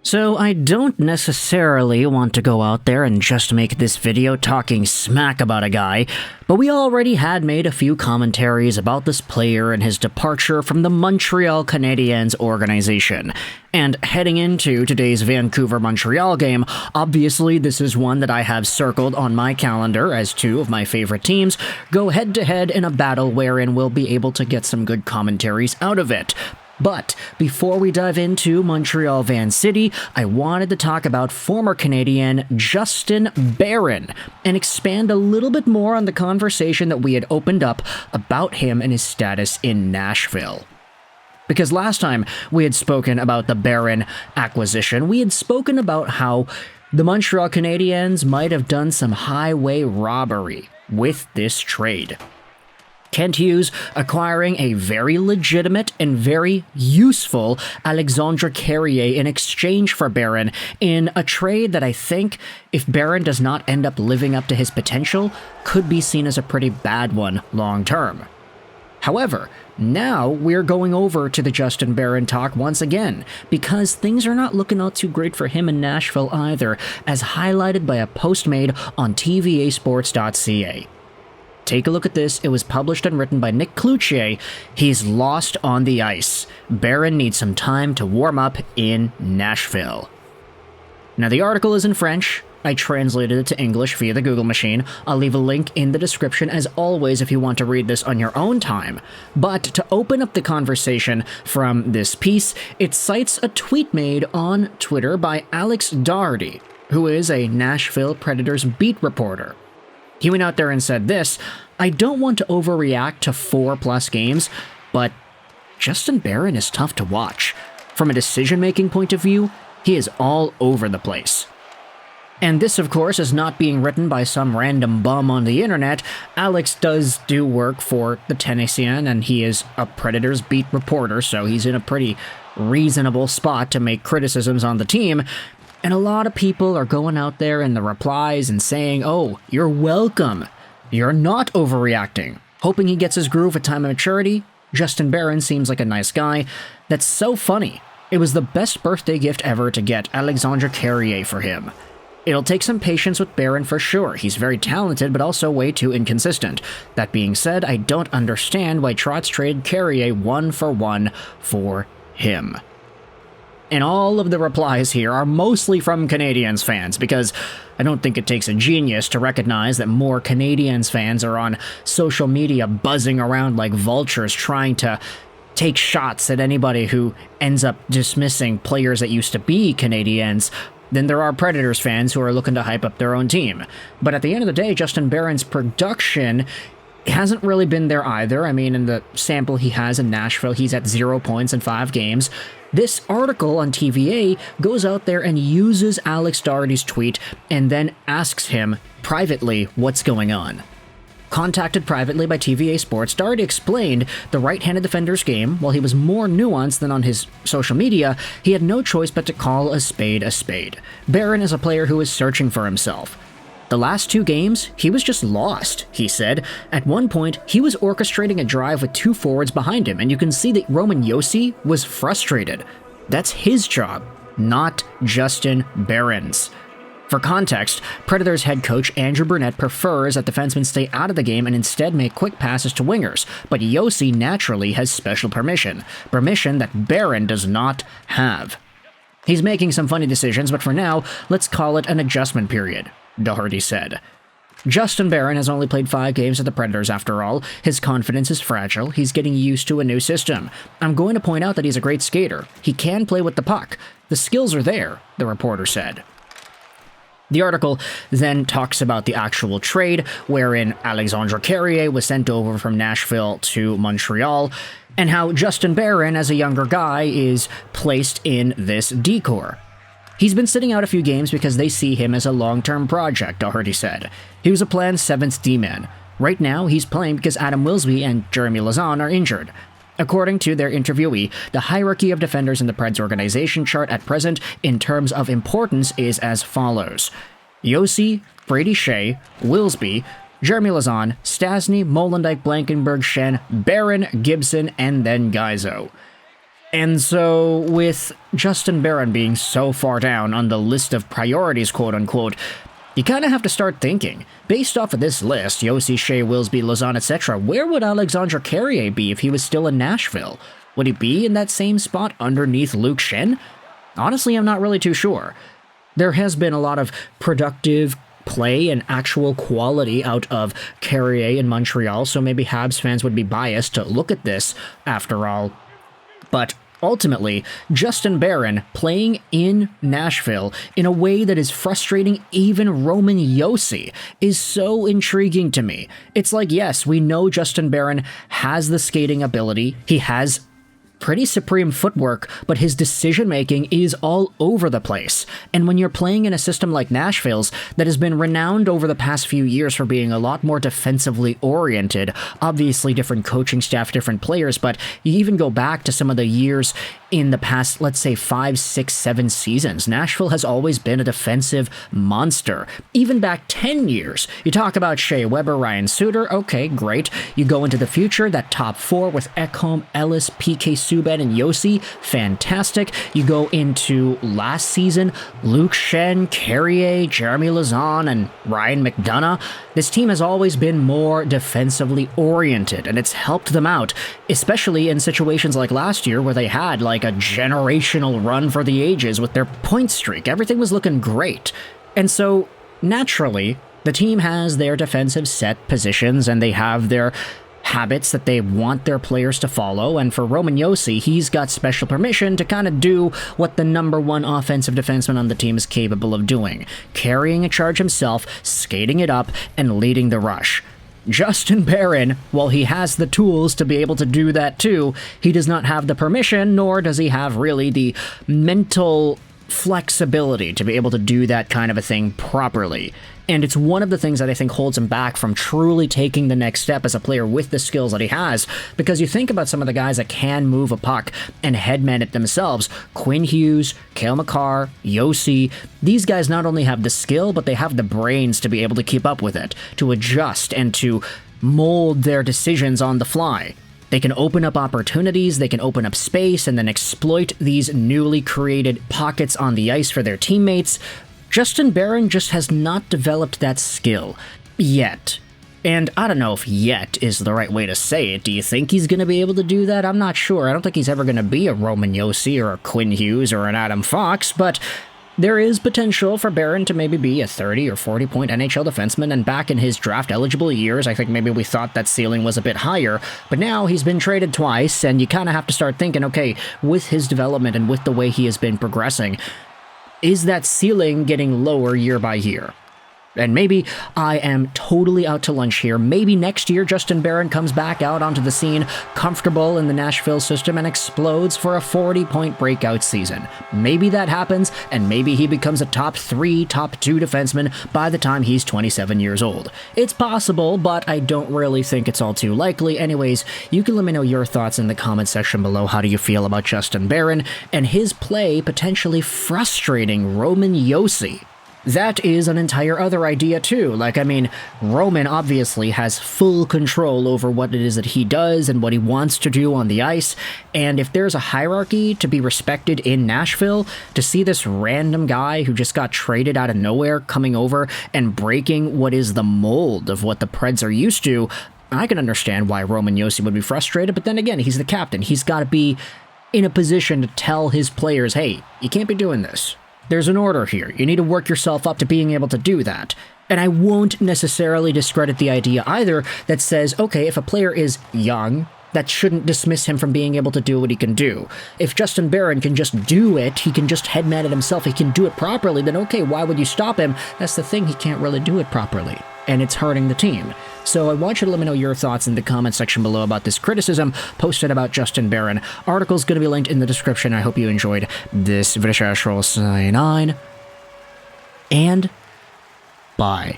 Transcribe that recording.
So I don't necessarily want to go out there and just make this video talking smack about a guy, but we already had made a few commentaries about this player and his departure from the Montreal Canadiens organization. And heading into today's Vancouver-Montreal game, obviously this is one that I have circled on my calendar as two of my favorite teams go head-to-head in a battle wherein we'll be able to get some good commentaries out of it. But before we dive into Montreal Van City, I wanted to talk about former Canadian Justin Barron and expand a little bit more on the conversation that we had opened up about him and his status in Nashville. Because last time we had spoken about the Barron acquisition, we had spoken about how the Montreal Canadiens might have done some highway robbery with this trade. Kent Hughes acquiring a very legitimate and very useful Alexandre Carrier in exchange for Barron in a trade that I think, if Barron does not end up living up to his potential, could be seen as a pretty bad one long term. However, now we're going over to the Justin Barron talk once again, because things are not looking out too great for him in Nashville either, as highlighted by a post made on tvasports.ca. Take a look at this. It was published and written by Nick Cloutier. He's lost on the ice. Barron needs some time to warm up in Nashville. Now, the article is in French. I translated it to English via the Google machine. I'll leave a link in the description as always if you want to read this on your own time. But to open up the conversation from this piece, it cites a tweet made on Twitter by Alex Doherty, who is a Nashville Predators beat reporter. He went out there and said this: "I don't want to overreact to 4+ games, but Justin Barron is tough to watch. From a decision-making point of view, he is all over the place." And this, of course, is not being written by some random bum on the internet. Alex does do work for the Tennessean, and he is a Predators beat reporter, so he's in a pretty reasonable spot to make criticisms on the team. And a lot of people are going out there in the replies and saying, "Oh, you're welcome. You're not overreacting." Hoping he gets his groove at time of maturity. Justin Barron seems like a nice guy. That's so funny. It was the best birthday gift ever to get Alexandre Carrier for him. It'll take some patience with Barron for sure. He's very talented, but also way too inconsistent. That being said, I don't understand why Trotz traded Carrier 1-for-1 for him. And all of the replies here are mostly from Canadiens fans, because I don't think it takes a genius to recognize that more Canadiens fans are on social media buzzing around like vultures trying to take shots at anybody who ends up dismissing players that used to be Canadiens than there are Predators fans who are looking to hype up their own team. But at the end of the day, Justin Barron's production hasn't really been there either. I mean, in the sample he has in Nashville, he's at 0 points in 5 games. This article on TVA goes out there and uses Alex Doherty's tweet and then asks him privately what's going on. Contacted privately by TVA Sports, Doherty explained the right-handed defender's game. While he was more nuanced than on his social media, he had no choice but to call a spade a spade. Barron is a player who is searching for himself. The last 2 games, he was just lost, he said. At one point, he was orchestrating a drive with 2 forwards behind him, and you can see that Roman Josi was frustrated. That's his job, not Justin Barron's. For context, Predators head coach Andrew Brunette prefers that defensemen stay out of the game and instead make quick passes to wingers, but Josi naturally has special permission that Barron does not have. He's making some funny decisions, but for now, let's call it an adjustment period, Doherty said. Justin Barron has only played 5 games with the Predators after all. His confidence is fragile. He's getting used to a new system. I'm going to point out that he's a great skater. He can play with the puck. The skills are there, the reporter said. The article then talks about the actual trade, wherein Alexandre Carrier was sent over from Nashville to Montreal, and how Justin Barron, as a younger guy, is placed in this decor. He's been sitting out a few games because they see him as a long-term project, Doherty said. He was a planned 7th D-man. Right now, he's playing because Adam Wilsby and Jeremy Lauzon are injured. According to their interviewee, the hierarchy of defenders in the Preds organization chart at present, in terms of importance, is as follows: Josi, Brady Shea, Wilsby, Jeremy Lauzon, Stasny, Molendyk, Blankenberg, Schenn, Barron, Gibson, and then Gaizo. And so, with Justin Barron being so far down on the list of priorities, quote-unquote, you kind of have to start thinking. Based off of this list, Josi, Shea, Willsby, Lausanne, etc., where would Alexandre Carrier be if he was still in Nashville? Would he be in that same spot underneath Luke Schenn? Honestly, I'm not really too sure. There has been a lot of productive play and actual quality out of Carrier in Montreal, so maybe Habs fans would be biased to look at this after all. But ultimately, Justin Barron playing in Nashville in a way that is frustrating even Roman Josi is so intriguing to me. It's like, yes, we know Justin Barron has the skating ability. He has pretty supreme footwork, but his decision-making is all over the place. And when you're playing in a system like Nashville's that has been renowned over the past few years for being a lot more defensively oriented, obviously different coaching staff, different players, but you even go back to some of the years in the past, let's say 5, 6, 7 seasons, Nashville has always been a defensive monster. Even back 10 years. You talk about Shea Weber, Ryan Suter, okay, great. You go into the future, that top 4 with Ekholm, Ellis, PK Subban, and Josi, fantastic. You go into last season, Luke Schenn, Carrier, Jeremy Lauzon, and Ryan McDonough. This team has always been more defensively oriented, and it's helped them out, especially in situations like last year where they had like a generational run for the ages with their point streak. Everything was looking great. And so, naturally, the team has their defensive set positions and they have their habits that they want their players to follow, and for Roman Josi, he's got special permission to kind of do what the number 1 offensive defenseman on the team is capable of doing, carrying a charge himself, skating it up, and leading the rush. Justin Barron, while he has the tools to be able to do that too, he does not have the permission, nor does he have really the mental flexibility to be able to do that kind of a thing properly. And it's one of the things that I think holds him back from truly taking the next step as a player with the skills that he has, because you think about some of the guys that can move a puck and headman it themselves, Quinn Hughes, Cale Makar, Josi, these guys not only have the skill, but they have the brains to be able to keep up with it, to adjust and to mold their decisions on the fly. They can open up opportunities, they can open up space, and then exploit these newly created pockets on the ice for their teammates. Justin Barron just has not developed that skill yet. And I don't know if yet is the right way to say it. Do you think he's going to be able to do that? I'm not sure. I don't think he's ever going to be a Roman Josi or a Quinn Hughes or an Adam Fox, but there is potential for Barron to maybe be a 30 or 40 point NHL defenseman, and back in his draft eligible years, I think maybe we thought that ceiling was a bit higher, but now he's been traded twice, and you kind of have to start thinking, okay, with his development and with the way he has been progressing, is that ceiling getting lower year by year? And maybe I am totally out to lunch here. Maybe next year Justin Barron comes back out onto the scene, comfortable in the Nashville system, and explodes for a 40-point breakout season. Maybe that happens, and maybe he becomes a top 3, top 2 defenseman by the time he's 27 years old. It's possible, but I don't really think it's all too likely. Anyways, you can let me know your thoughts in the comment section below. How do you feel about Justin Barron and his play potentially frustrating Roman Josi? That is an entire other idea too. Like, I mean, Roman obviously has full control over what it is that he does and what he wants to do on the ice, and if there's a hierarchy to be respected in Nashville, to see this random guy who just got traded out of nowhere coming over and breaking what is the mold of what the Preds are used to, I can understand why Roman Josi would be frustrated, but then again, he's the captain. He's got to be in a position to tell his players, hey, you can't be doing this. There's an order here. You need to work yourself up to being able to do that. And I won't necessarily discredit the idea either that says, okay, if a player is young, that shouldn't dismiss him from being able to do what he can do. If Justin Barron can just do it, he can just headman it himself, he can do it properly, then okay, why would you stop him? That's the thing, he can't really do it properly, and it's hurting the team. So I want you to let me know your thoughts in the comment section below about this criticism posted about Justin Barron. Article's going to be linked in the description. I hope you enjoyed this video. Sign on, and bye.